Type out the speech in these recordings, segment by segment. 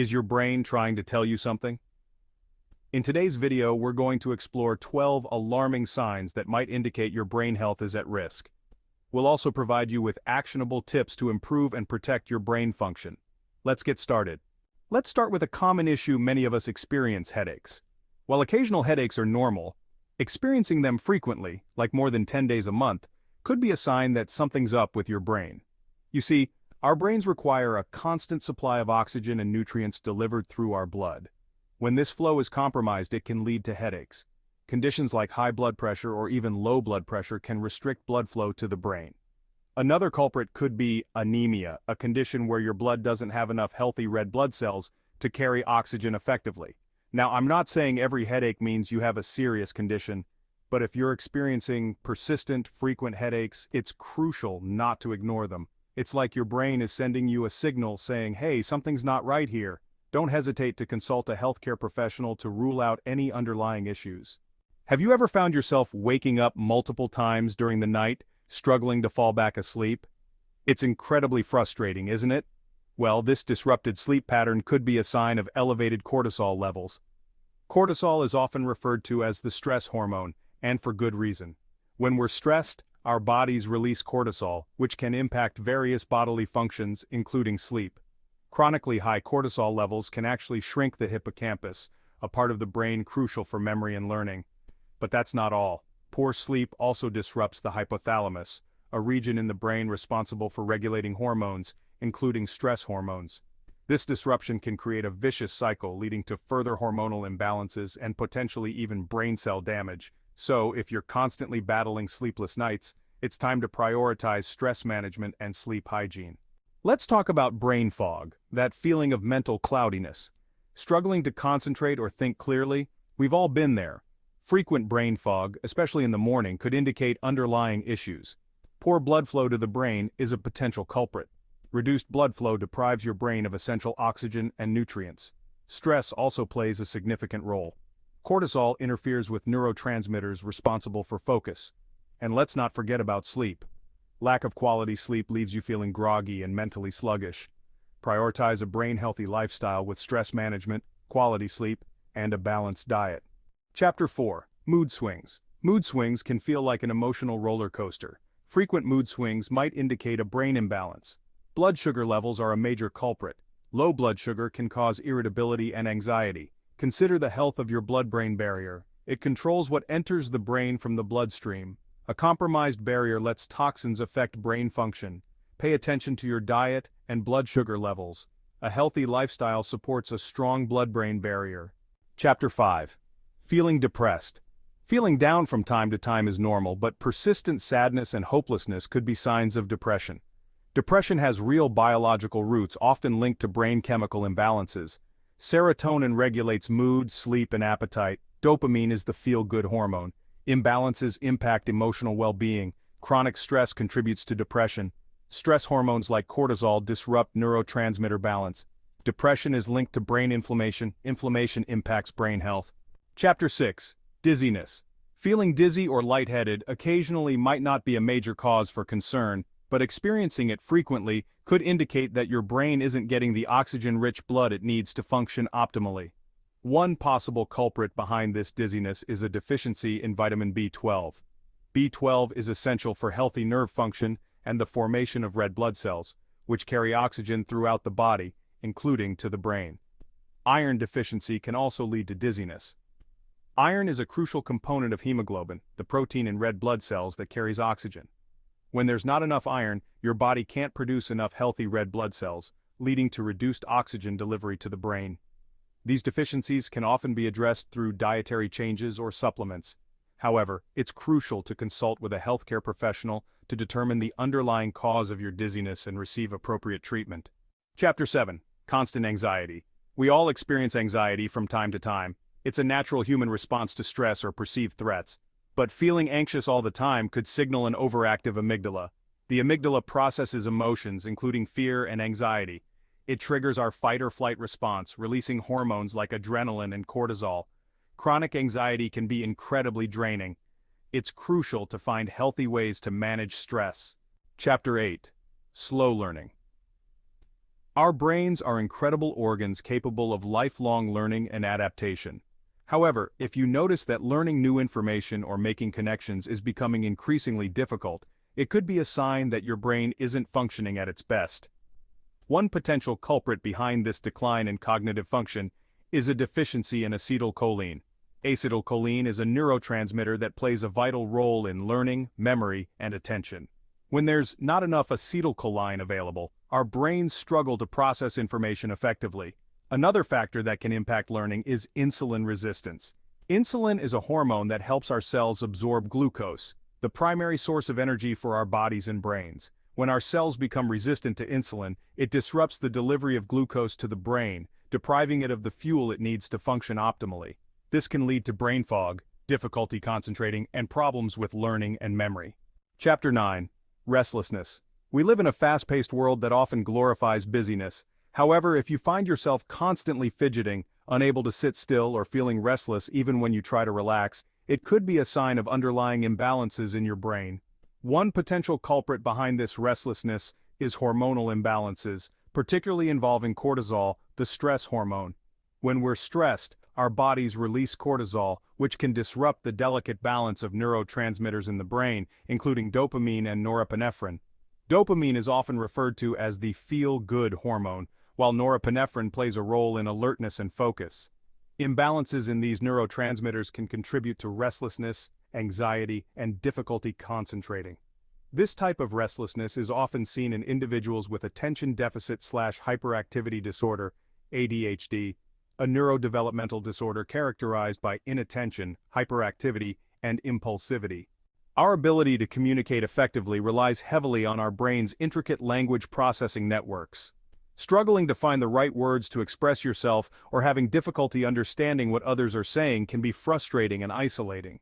Is your brain trying to tell you something? In today's video, we're going to explore 12 alarming signs that might indicate your brain health is at risk. We'll also provide you with actionable tips to improve and protect your brain function. Let's get started. Let's start with a common issue many of us experience: headaches. While occasional headaches are normal, experiencing them frequently, like more than 10 days a month, could be a sign that something's up with your brain. You see, our brains require a constant supply of oxygen and nutrients delivered through our blood. When this flow is compromised, it can lead to headaches. Conditions like high blood pressure or even low blood pressure can restrict blood flow to the brain. Another culprit could be anemia, a condition where your blood doesn't have enough healthy red blood cells to carry oxygen effectively. Now, I'm not saying every headache means you have a serious condition, but if you're experiencing persistent, frequent headaches, it's crucial not to ignore them. It's like your brain is sending you a signal saying, hey, something's not right here. Don't hesitate to consult a healthcare professional to rule out any underlying issues. Have you ever found yourself waking up multiple times during the night, struggling to fall back asleep? It's incredibly frustrating, isn't it? Well, this disrupted sleep pattern could be a sign of elevated cortisol levels. Cortisol is often referred to as the stress hormone, and for good reason. When we're stressed, our bodies release cortisol, which can impact various bodily functions, including sleep. Chronically high cortisol levels can actually shrink the hippocampus, a part of the brain crucial for memory and learning. But that's not all. Poor sleep also disrupts the hypothalamus, a region in the brain responsible for regulating hormones, including stress hormones. This disruption can create a vicious cycle leading to further hormonal imbalances and potentially even brain cell damage. So, if you're constantly battling sleepless nights, it's time to prioritize stress management and sleep hygiene. Let's talk about brain fog, that feeling of mental cloudiness. Struggling to concentrate or think clearly? We've all been there. Frequent brain fog, especially in the morning, could indicate underlying issues. Poor blood flow to the brain is a potential culprit. Reduced blood flow deprives your brain of essential oxygen and nutrients. Stress also plays a significant role. Cortisol interferes with neurotransmitters responsible for focus. And let's not forget about sleep. Lack of quality sleep leaves you feeling groggy and mentally sluggish. Prioritize a brain-healthy lifestyle with stress management, quality sleep, and a balanced diet. Chapter 4. Mood swings. Mood swings can feel like an emotional roller coaster. Frequent mood swings might indicate a brain imbalance. Blood sugar levels are a major culprit. Low blood sugar can cause irritability and anxiety. Consider the health of your blood-brain barrier. It controls what enters the brain from the bloodstream. A compromised barrier lets toxins affect brain function. Pay attention to your diet and blood sugar levels. A healthy lifestyle supports a strong blood-brain barrier. Chapter 5. Feeling depressed. Feeling down from time to time is normal, but persistent sadness and hopelessness could be signs of depression. Depression has real biological roots, often linked to brain chemical imbalances. Serotonin regulates mood, sleep, and appetite. Dopamine is the feel-good hormone. Imbalances impact emotional well-being. Chronic stress contributes to depression. Stress hormones like cortisol disrupt neurotransmitter balance. Depression is linked to brain inflammation. Inflammation impacts brain health. Chapter 6. Dizziness. Feeling dizzy or lightheaded occasionally might not be a major cause for concern, but experiencing it frequently could indicate that your brain isn't getting the oxygen-rich blood it needs to function optimally. One possible culprit behind this dizziness is a deficiency in vitamin B12. B12 is essential for healthy nerve function and the formation of red blood cells, which carry oxygen throughout the body, including to the brain. Iron deficiency can also lead to dizziness. Iron is a crucial component of hemoglobin, the protein in red blood cells that carries oxygen. When there's not enough iron, your body can't produce enough healthy red blood cells, leading to reduced oxygen delivery to the brain. These deficiencies can often be addressed through dietary changes or supplements. However, it's crucial to consult with a healthcare professional to determine the underlying cause of your dizziness and receive appropriate treatment. Chapter 7. Constant anxiety. We all experience anxiety from time to time. It's a natural human response to stress or perceived threats. But feeling anxious all the time could signal an overactive amygdala. The amygdala processes emotions, including fear and anxiety. It triggers our fight-or-flight response, releasing hormones like adrenaline and cortisol. Chronic anxiety can be incredibly draining. It's crucial to find healthy ways to manage stress. Chapter 8. Slow learning. Our brains are incredible organs capable of lifelong learning and adaptation. However, if you notice that learning new information or making connections is becoming increasingly difficult, it could be a sign that your brain isn't functioning at its best. One potential culprit behind this decline in cognitive function is a deficiency in acetylcholine. Acetylcholine is a neurotransmitter that plays a vital role in learning, memory, and attention. When there's not enough acetylcholine available, our brains struggle to process information effectively. Another factor that can impact learning is insulin resistance. Insulin is a hormone that helps our cells absorb glucose, the primary source of energy for our bodies and brains. When our cells become resistant to insulin, it disrupts the delivery of glucose to the brain, depriving it of the fuel it needs to function optimally. This can lead to brain fog, difficulty concentrating, and problems with learning and memory. Chapter 9. Restlessness. We live in a fast-paced world that often glorifies busyness. However, if you find yourself constantly fidgeting, unable to sit still, or feeling restless even when you try to relax, it could be a sign of underlying imbalances in your brain. One potential culprit behind this restlessness is hormonal imbalances, particularly involving cortisol, the stress hormone. When we're stressed, our bodies release cortisol, which can disrupt the delicate balance of neurotransmitters in the brain, including dopamine and norepinephrine. Dopamine is often referred to as the feel-good hormone, while norepinephrine plays a role in alertness and focus. Imbalances in these neurotransmitters can contribute to restlessness, anxiety, and difficulty concentrating. This type of restlessness is often seen in individuals with attention deficit/hyperactivity disorder, ADHD, a neurodevelopmental disorder characterized by inattention, hyperactivity, and impulsivity. Our ability to communicate effectively relies heavily on our brain's intricate language processing networks. Struggling to find the right words to express yourself or having difficulty understanding what others are saying can be frustrating and isolating.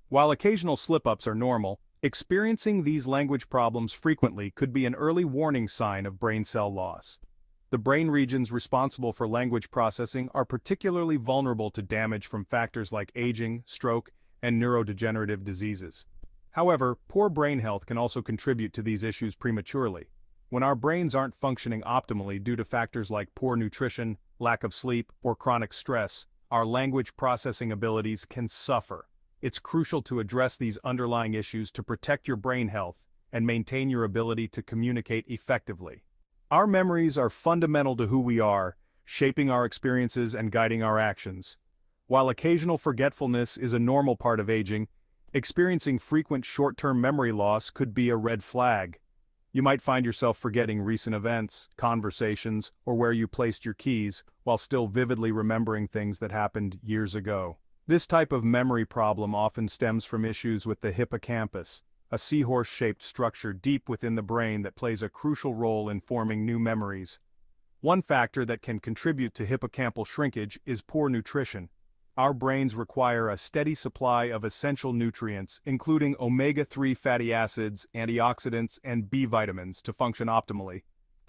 While occasional slip-ups are normal, experiencing these language problems frequently could be an early warning sign of brain cell loss. The brain regions responsible for language processing are particularly vulnerable to damage from factors like aging, stroke, and neurodegenerative diseases. However, poor brain health can also contribute to these issues prematurely. When our brains aren't functioning optimally due to factors like poor nutrition, lack of sleep, or chronic stress, our language processing abilities can suffer. It's crucial to address these underlying issues to protect your brain health and maintain your ability to communicate effectively. Our memories are fundamental to who we are, shaping our experiences and guiding our actions. While occasional forgetfulness is a normal part of aging, experiencing frequent short-term memory loss could be a red flag. You might find yourself forgetting recent events, conversations, or where you placed your keys, while still vividly remembering things that happened years ago. This type of memory problem often stems from issues with the hippocampus, a seahorse-shaped structure deep within the brain that plays a crucial role in forming new memories. One factor that can contribute to hippocampal shrinkage is poor nutrition. Our brains require a steady supply of essential nutrients, including omega-3 fatty acids, antioxidants, and B vitamins to function optimally.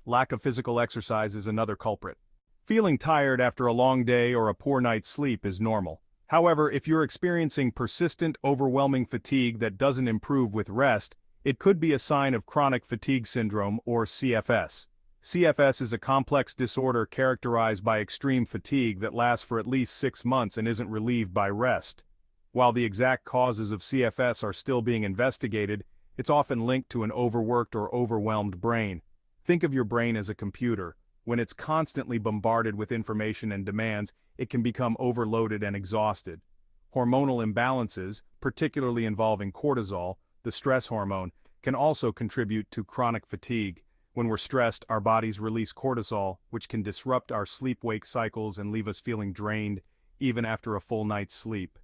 Lack of physical exercise is another culprit. Feeling tired after a long day or a poor night's sleep is normal. However, if you're experiencing persistent, overwhelming fatigue that doesn't improve with rest, it could be a sign of chronic fatigue syndrome or CFS. CFS is a complex disorder characterized by extreme fatigue that lasts for at least 6 months and isn't relieved by rest. While the exact causes of CFS are still being investigated, it's often linked to an overworked or overwhelmed brain. Think of your brain as a computer. When it's constantly bombarded with information and demands, it can become overloaded and exhausted. Hormonal imbalances, particularly involving cortisol, the stress hormone, can also contribute to chronic fatigue. When we're stressed, our bodies release cortisol, which can disrupt our sleep-wake cycles and leave us feeling drained, even after a full night's sleep.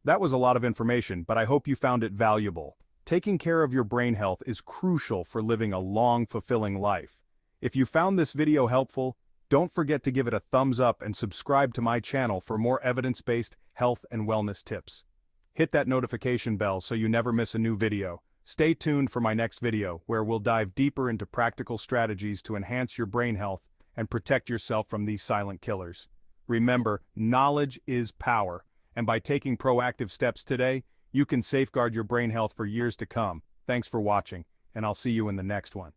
That was a lot of information, but I hope you found it valuable. Taking care of your brain health is crucial for living a long, fulfilling life. If you found this video helpful, don't forget to give it a thumbs up and subscribe to my channel for more evidence-based health and wellness tips. Hit that notification bell so you never miss a new video. Stay tuned for my next video, where we'll dive deeper into practical strategies to enhance your brain health and protect yourself from these silent killers. Remember, knowledge is power, and by taking proactive steps today, you can safeguard your brain health for years to come. Thanks for watching, and I'll see you in the next one.